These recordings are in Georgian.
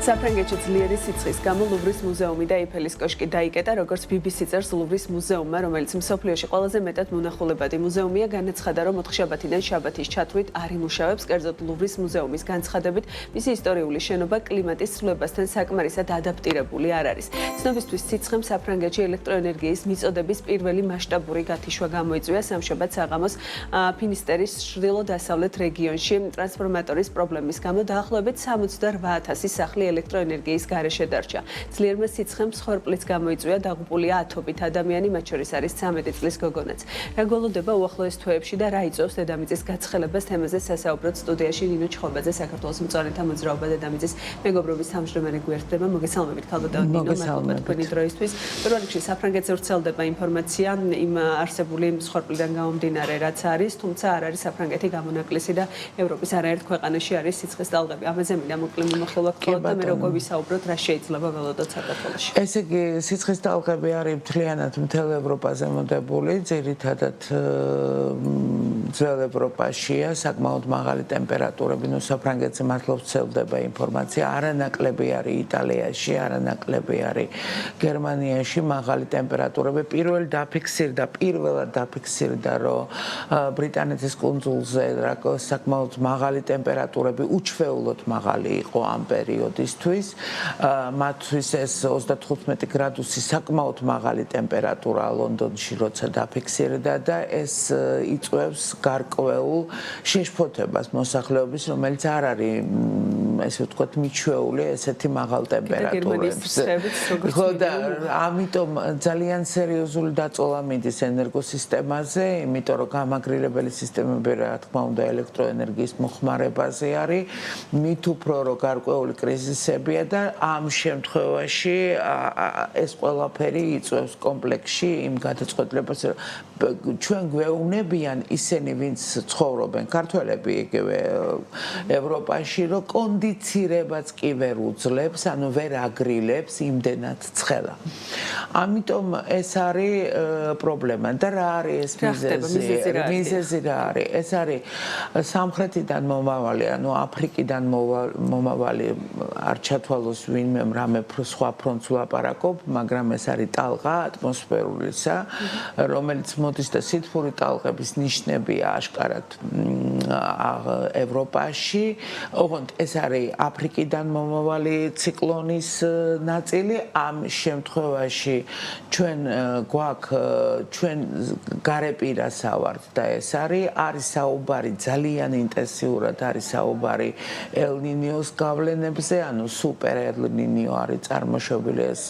საფრანგეთში ძლიერი სიცხის გამო ლუვრის მუზეუმი და ეიფელის კოშკი დაიკეტა, როგორც BBC წერს ლუვრის მუზეუმმა, რომელიც მსოფლიოში ყველაზე მეტად მონახულებადი მუზეუმია, განაცხადა, რომ ოთხშაბათიდან შაბათის ჩათვლით არ იმუშავებს. კერძოდ, ლუვრის მუზეუმის განცხადებით, მისი ისტორიული შენობა კლიმატის ცვლილებასთან საკმარისად ადაპტირებული არ არის. ცნობისთვის სიცხემ საფრანგეთში ელექტროენერგიის მიწოდების პირველი მასშტაბური გათიშვა გამოიწვია სამშაბათ საღამოს ფინისტერის ჩრდილო-დასავლეთ რეგიონში ტრანსფორმატორის პრობლემის გამო დაახლოებით 78,000 სახლი ელექტროენერგიის გარეშე დარჩა. ძლიერმა სიცხემ მსხვერპლიც გამოიწვია, დაღუპულია 10 ადამიანი, მათ შორის არის 13 წლის გოგონაც. რა გველოდება უახლოეს თვეებში და რა იწვევს დედამიწის გაცხელებას, თემაზე სასაუბროდ სტუდიაში ნინო ჩხობაძე, საქართველოს მწვანეთა მოძრაობა დედამიწის მეგობრობის თავმჯდომარე გვერდდება. მოგესალმებით, ქალბატონ ნინო, მადლობა თქვენი დროისთვის. პირველ რიგში საფრანგეთზე ვრცელდება ინფორმაცია იმ არსებული მსხვერპლიდან გამომდინარე, რაც არის, თუმცა არ არის საფრანგეთი გამონაკლისი და ევროპის არაერთ ქვეყანაში არის სიცხის ტალღები. ამაზე მინდა მოკლე მიმოხილვა გქონდეთ და მე როგორ ვისაუბროთ, რა შეიძლება ველოდოთ საქართველოში. ესე იგი, სიცხის ტალღები არის მთლიანად მთელ ევროპაზე მოდებული, ძირითადად ძველ ევროპაშია, საკმაოდ მაღალი ტემპერატურები, ნუ საფრანგეთზე მართლა ვრცელდება ინფორმაცია, არანაკლები არის იტალიაში, არანაკლები არის გერმანიაში მაღალი ტემპერატურები. პირველად დაფიქსირდა, რომ ბრიტანეთის კუნძულზე საკმაოდ მაღალი ტემპერატურები, უჩვეულოდ მაღალი იყო ამ პერიოდისთვის. მათთვის ეს 35 გრადუსი საკმაოდ მაღალი ტემპერატურაა ლონდონში, როცა დაფიქსირდა და ეს იწვევს გარკვეულ შეშფოთებას მოსახლეობის, რომელიც არ არის, ესე ვთქვათ, მიჩვეული ესეთი მაღალ ტემპერატურებს. ხო და ამიტომ ძალიან სერიოზული დაწოლა მიდის ენერგოსისტემაზე, იმიტომ რომ გამაგრილებელი სისტემები, რა თქმა უნდა, ელექტროენერგიის მოხმარებაზე არის, მით უფრო რომ გარკვეული კრიზისებია და ამ შემთხვევაში ეს ყველაფერი იწვევს კომპლექსში იმ გადაწყვეტილებას, რომ ჩვენ გვეუბნებიან ისინი, ვინც ცხოვრობენ, ქართველები იგივე ევროპაში, რომ კონდიცირებაც კი ვერ უძლებს, ანუ ვერ აგრილებს იმდენად ცხელა. ამიტომ ეს არის პრობლემა და რა არის ეს მიზეზი რა არის? ეს არის სამხრეთიდან მომავალი, ანუ აფრიკიდან მომავალი არ ჩათვალოს ვინმე რამე სხვა ფრონტს ვლაპარაკობ, მაგრამ ეს არის ტალღა ატმოსფერულისა, რომელიც მოდის და სითბური ტალღების ნიშნებია აშკარად ევროპაში. ოღონდ ეს არის აფრიკიდან მომავალი ციკლონის ნაწილი. ამ შემთხვევაში ჩვენ გვაქვს ჩვენ გარეპირას ავართ და ეს არის საუბარი ძალიან ინტენსიურად არის საუბარი ელ-ნინიოს გავლენებზე, ანუ სუპერ ელ-ნინიო არის წარმოშობილი, ეს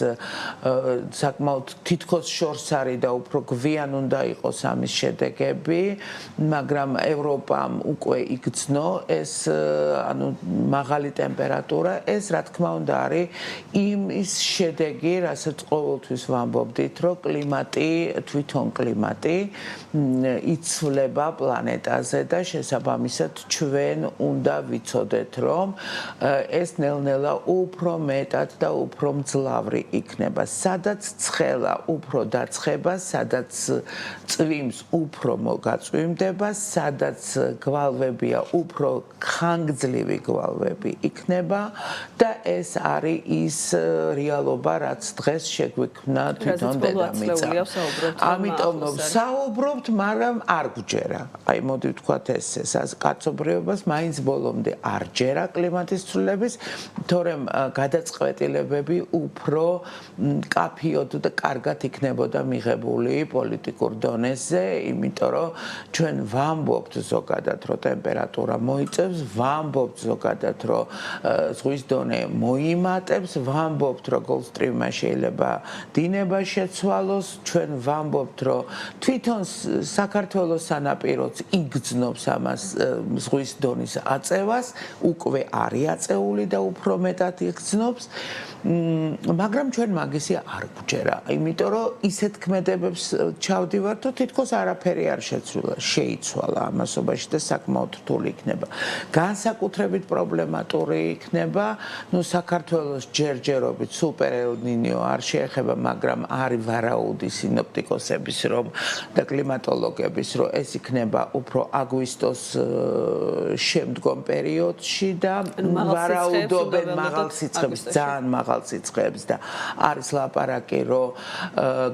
საკმაოდ თითქოს შორს არის და უფრო გვიან უნდა იყოს ამის შედეგები, მაგრამ ევროპამ უკვე იგრძნო ეს ანუ მაღალი ტემპერატურა, ეს რა თქმა უნდა არის იმის შედეგი, რასაც ყოველთვის ვამბობდით, რომ თვითონ კლიმატი იცვლება პლანეტაზე და შესაბამისად ჩვენ უნდა ვიცოდეთ, რომ ეს ნელ-ნელა უფრო მეტად და უფრო მძლავრი იქნება. სადაც ცხელა უფრო დაცხება, სადაც წვიმს უფრო მოგაწვიმდება, სადაც გვალვებია უფრო ხანგრძლივი გვალვები იქნება და ეს არის ის რეალობა, რაც დღეს შეგვიქმნა თვითონ დედამიწა. ამიტომ საუბრობთ, მაგრამ არ გვჯერა. აი მოდი ვთქვათ ესე, კაცობრიობას მაინც ბოლომდე არ ჯერა კლიმატის ცვლილების, თორემ გადაწყვეტილებები უფრო კაფიოდ და კარგად იქნებოდა მიღებული პოლიტიკურ დონეზე, იმიტომ რომ ჩვენ ვამბობთ ზოგადად, რომ ტემპერატურა მოიწევს, ვამბობთ ზოგადად, რომ ზღვის დონე მოიმატებს, ვამბობთ, რომ გოლფსტრიმმა შეიძლება დინება შეცვალოს, ჩვენ ვამბობთ, რომ თვითონ საქართველოს სანაპიროც იგრძნობს ამას ზღვის დონის აწევას, უკვე არის აწეული და უფრო მეტად იგრძნობს, მაგრამ ჩვენ მაგისი არ გვჯერა, იმიტომ რომ ისეთ ქმედებებს ჩავდივართ, რომ თითქოს არაფერი არ შეიცვალა ამასობაში და საკმაოდ რთული იქნება. განსაკუთრებით პრობლემატური იქნება, საქართველოს ჯერჯერობით სუპერ ელ-ნინიო არ შეეხება, მაგრამ არის ვარაუდი სინოპტიკოსების რომ და კლიმატოლოგების რომ ეს იქნება უფრო აგვისტოს შემდგომ პერიოდში და ვარაუდობენ მაღალ სიცხეებს, ძალიან მაღალ სიცხეებს და არის ლაპარაკი რომ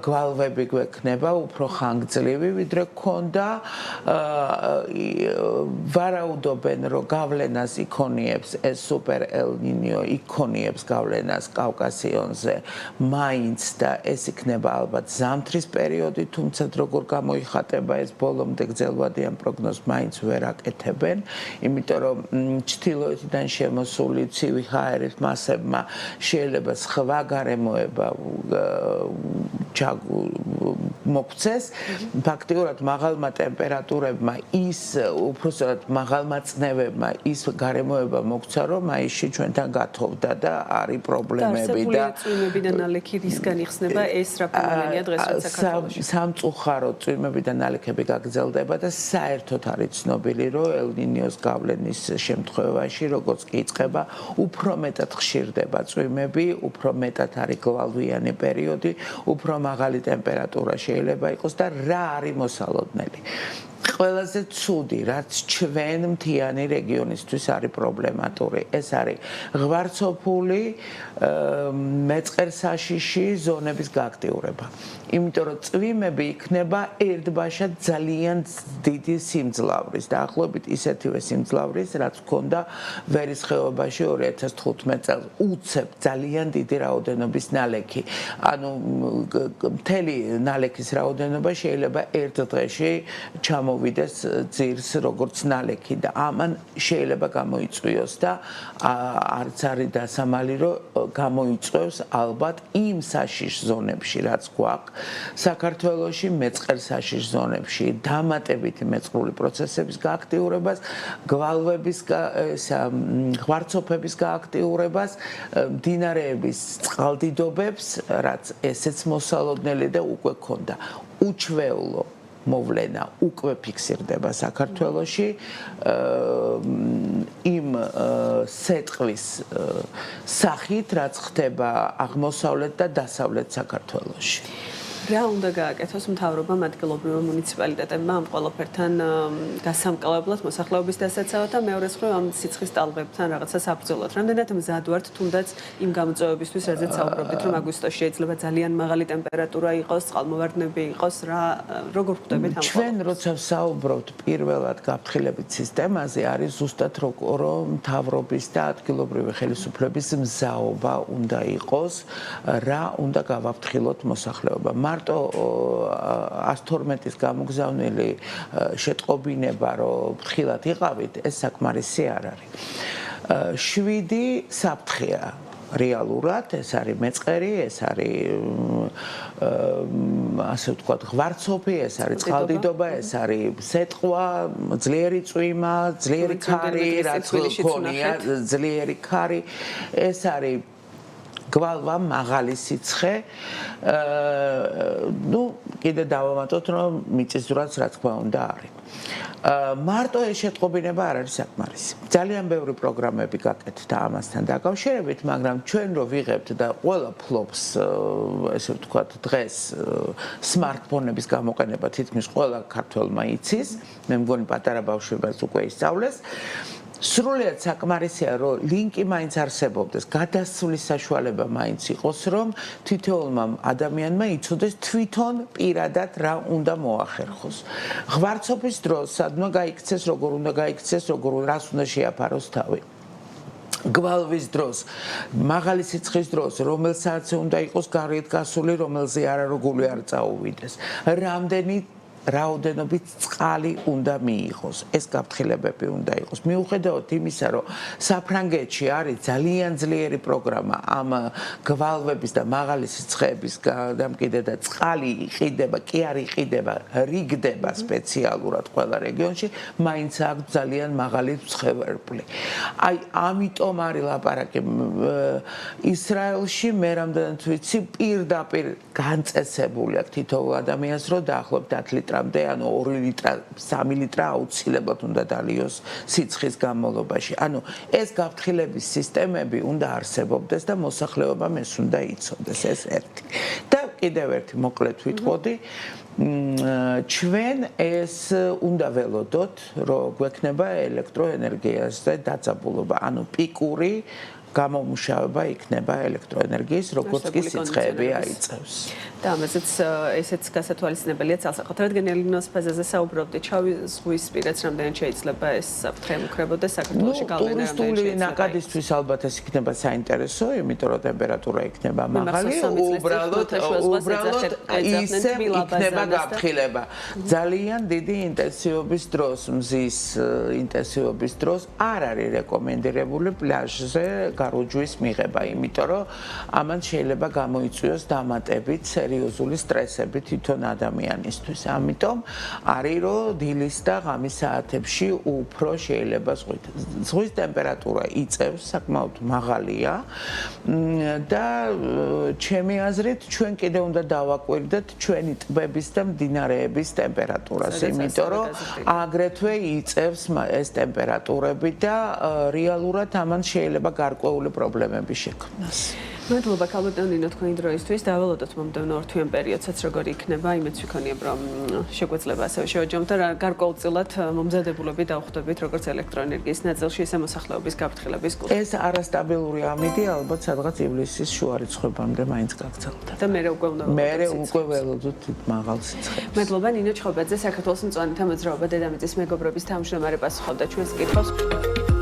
გვალვები გვექნება უფრო ხანგრძლივი ვიდრე გქონდა ვარაუდობენ რომ გავლენას იქონიებს ეს სუპერ ელ-ნინიო იქონიებს გავლენას კავკასიონზე მაინც და ეს იქნება ალბათ ზამთრის პერიოდი თუმცა როგორ გამოიხატება ეს ბოლომდე გრძელვადიან პროგნოზს მაინც ვერ აკეთებენ იმიტომ რომ ჩრდილოეთიდან შემოსული ცივი ჰაერის მასებმა შეიძლება სხვა გარემოება მოგცეს ფაქტიურად მაღალმა ტემპერატურებმა ის უпроსტად მაღალმა წნევებმა ის გარემოება მოგცა რომ აიში ჩვენთან გათოვდა და არის პრობლემები და წვიმები და ნალექი რისგან იხსნება ეს რა ფენომენია დღესაც საქართველოში სამწუხაროდ წვიმები და ნალექები გაგრძელდება და საერთოდ არის ცნობილი რომ ელ-ნინიოს გავლენის შემთხვევაში როგორც კი იწყება უფრო მეტად ხშირდება წვიმები უფრო მეტად არის გვალვიანი პერიოდი უფრო მაღალი ტემპერატურა შეიძლება იყოს და რა არის მოსალოდნელი ყველაზე ცუდი რაც ჩვენ მთიანი რეგიონისთვის არის პრობლემატური ეს არის ღვარცოფული მეწყერსაშიში ზონების გააქტიურება იმიტომ რომ წვიმები იქნება ერთბაშად ძალიან დიდი სიმძლავრის დაახლოებით ისეთივე სიმძლავრის რაც ჰქონდა ვერის ხეობაში 2015 წელს უცებ ძალიან დიდი რაოდენობის ნალექი ანუ მთელი ნალექის რაოდენობა შეიძლება ერთ დღეში ჩამოვიდეს ძირს როგორც ნალექი და ამან შეიძლება გამოიწვიოს და არც არის დასამალი რომ გამოიწვევს ალბათ იმ საშიშ ზონებში რაც გვაქვს საქართველოში მეწყერსაშიშ ზონებში დამატებითი მეწყრული პროცესების გააქტიურებას გვალვების ღვარცოფების გააქტიურებას მდინარეების წყალდიდობებს რაც ესეც მოსალოდნელი და უკვე ქონდა უჩვეულო მოვლენა უკვე ფიქსირდება საქართველოში იმ სეტყვის სახით რაც ხდება აღმოსავლეთ და დასავლეთ საქართველოში რა უნდა გააკეთოს მთავრობამ ადგილობრივ მუნიციპალიტეტებმა ამ ყველაფერთან გასამკლებლად მოსახლეობის დასაცავად და მეორე მხრივ ამ სიცხის ტალღებთან რაღაცა საბრძოლოდ. რამდენად მზად ვართ თუნდაც იმ გამოწვევებისთვის, რაზეც საუბრობდით, რომ აგვისტოში შეიძლება ძალიან მაღალი ტემპერატურა იყოს, წყალმოვარდნები იყოს, როგორ ხვდებით ამ ჩვენ როცა ვსაუბრობთ პირველად გაფრთხილებით სისტემაზე, არის ზუსტად რომ მთავრობის და ადგილობრივი ხელისუფლების მზაობა უნდა იყოს, რა უნდა გავაფრთხილოთ მოსახლეობა. მარტო 112-ის გამოგზავნილი შეტყობინება რომ ფრთხილად იყავით ეს საკმარისი არ არის 7 საფრთხეა რეალურად ეს არის მეწყერი ეს არის ასე ვთქვათ ღვარცოფი ეს არის წყალდიდობა ეს არის სეტყვა ძლიერი წვიმა ძლიერი ქარი რაც ქონია ძლიერი ქარი ეს არის გვალვა მაღალი სიცხე ну კიდე დავამატოთ რომ მიწისძვრაც რა თქმა უნდა არის მარტო ეს შეტყობინება არ არის საკმარისი ძალიან ბევრი პროგრამები გაკეთდა ამასთან დაკავშირებით მაგრამ ჩვენ რო ვიღებთ და ყველა ფლობს ესე ვთქვათ დღეს სმარტფონების გამოყენება თითქმის ყველა ქართველმა იცის მე მგონი პატარა ბავშვებსაც უკვე ისწავლეს სრულიად საკმარისია რომ ლინკი მაინც არსებობდეს გადასვლის საშუალება მაინც იყოს რომ თითოეულმა ადამიანმა იცოდეს თვითონ პირადად რა უნდა მოახერხოს ღვარცოფის დროს სადმა გაიქცეს როგორ უნდა გაიქცეს როგორ რას უნდა შეაფაროს თავი გვალვის დროს მაღალი სიცხის დროს რომელ საათზე უნდა იყოს გარეთ გასული რომელზე არაროგული არ წაუვიდეს რამდენი რაოდენობით წყალი უნდა მიიღოს. ეს გაფრთხილებები უნდა იყოს. მიუხედავად იმისა, რომ საფრანგეთში არის ძალიან ძლიერი პროგრამა ამ გვალვების და მაღალი სიცხეების გადამკიდე და წყალი იყიდება, კი არ იყიდება, რიგდება სპეციალურად ყველა რეგიონში, მაინც აქვს ძალიან მაღალი მცხევერპლი. აი, ამიტომ არის ლაპარაკი ისრაელში მე რამდენად ვიცი, პირდაპირ განწესებული აქვს თითოეულ ადამიანს, რომ დაახლოებით 10 ლიტრი მეტრამდე, ანუ 2 ლიტრა, 3 ლიტრა აუცილებლად უნდა დალიოს სიცხის განმავლობაში. ანუ ეს გაფრთხილების სისტემები უნდა არსებობდეს და მოსახლეობამ ეს უნდა იცოდეს, ეს ერთი. და კიდევ ერთი მოკლედ ვიტყოდი, ჩვენ ეს უნდა ველოდოთ, რომ გვექნება ელექტროენერგიაზე დაძაბულობა, ანუ პიკური გამომუშავება იქნება ელექტროენერგიის, როგორც კი სიცხეები აიწევს. და ამაზეც ესეც გასათვალისწინებელია ცალსახად. რადგან ელინოს ფაზაზე საუბრობდი, ჩავი ზღვის პირაც რამდენად შეიძლება ეს საფრთხე ემუქრებოდეს საქართველოში გავლენა რამდენად ტურისტული ნაკადისთვის ალბათ ეს იქნება საინტერესო, იმიტომ რომ ტემპერატურა იქნება მაღალი, უბრალოდ ისე იქნება გაფრთხილება. ძალიან დიდი ინტენსივობის დროს, მზის ინტენსივობის დროს არ არის რეკომენდირებული პლაჟზე გარუჯვის მიღება, იმიტომ რომ ამან შეიძლება გამოიწვიოს დამატებით სერიოზული სტრესები თვითონ ადამიანისთვის. ამიტომ არის რომ დილის და ღამის საათებში უფრო შეიძლება ზღვის ტემპერატურა იწევს, საკმაოდ მაღალია და ჩემი აზრით ჩვენ კიდე უნდა დავაკვირდეთ ჩვენი ტბების და მდინარეების ტემპერატურას, იმიტომ რომ აგრეთვე იწევს ეს ტემპერატურები და რეალურად ამან შეიძლება გარკვეული პრობლემები შექმნას. მადლობა ქალბატონინო თქვენი დროისთვის. დაველოდოთ მომდევნო ორთვიან პერიოდსაც როგორი იქნება, იმეც ვიქონიებ რომ შეგვეძლება ასევე შევაჯამოთ და გარკვეულწილად მომზადებულები დავხვდებით როგორც ელექტროენერგიის ნაწილში, ისე მოსახლეობის გაფრთხილების კუთხით. ეს არასტაბილური ამინდი ალბათ სადღაც ივლისის შუა რიცხვებამდე მაინც გაგრძელდება. და მე უკვე უნდა ველოდოთ მაღალ სიცხეს. მადლობა ნინო ჩხობაძე, საქართველოს მწვანეთა მოძრაობა დედამიწის მეგობრობის თავმჯდომარე პასუხობდა ჩვენს კითხვებს.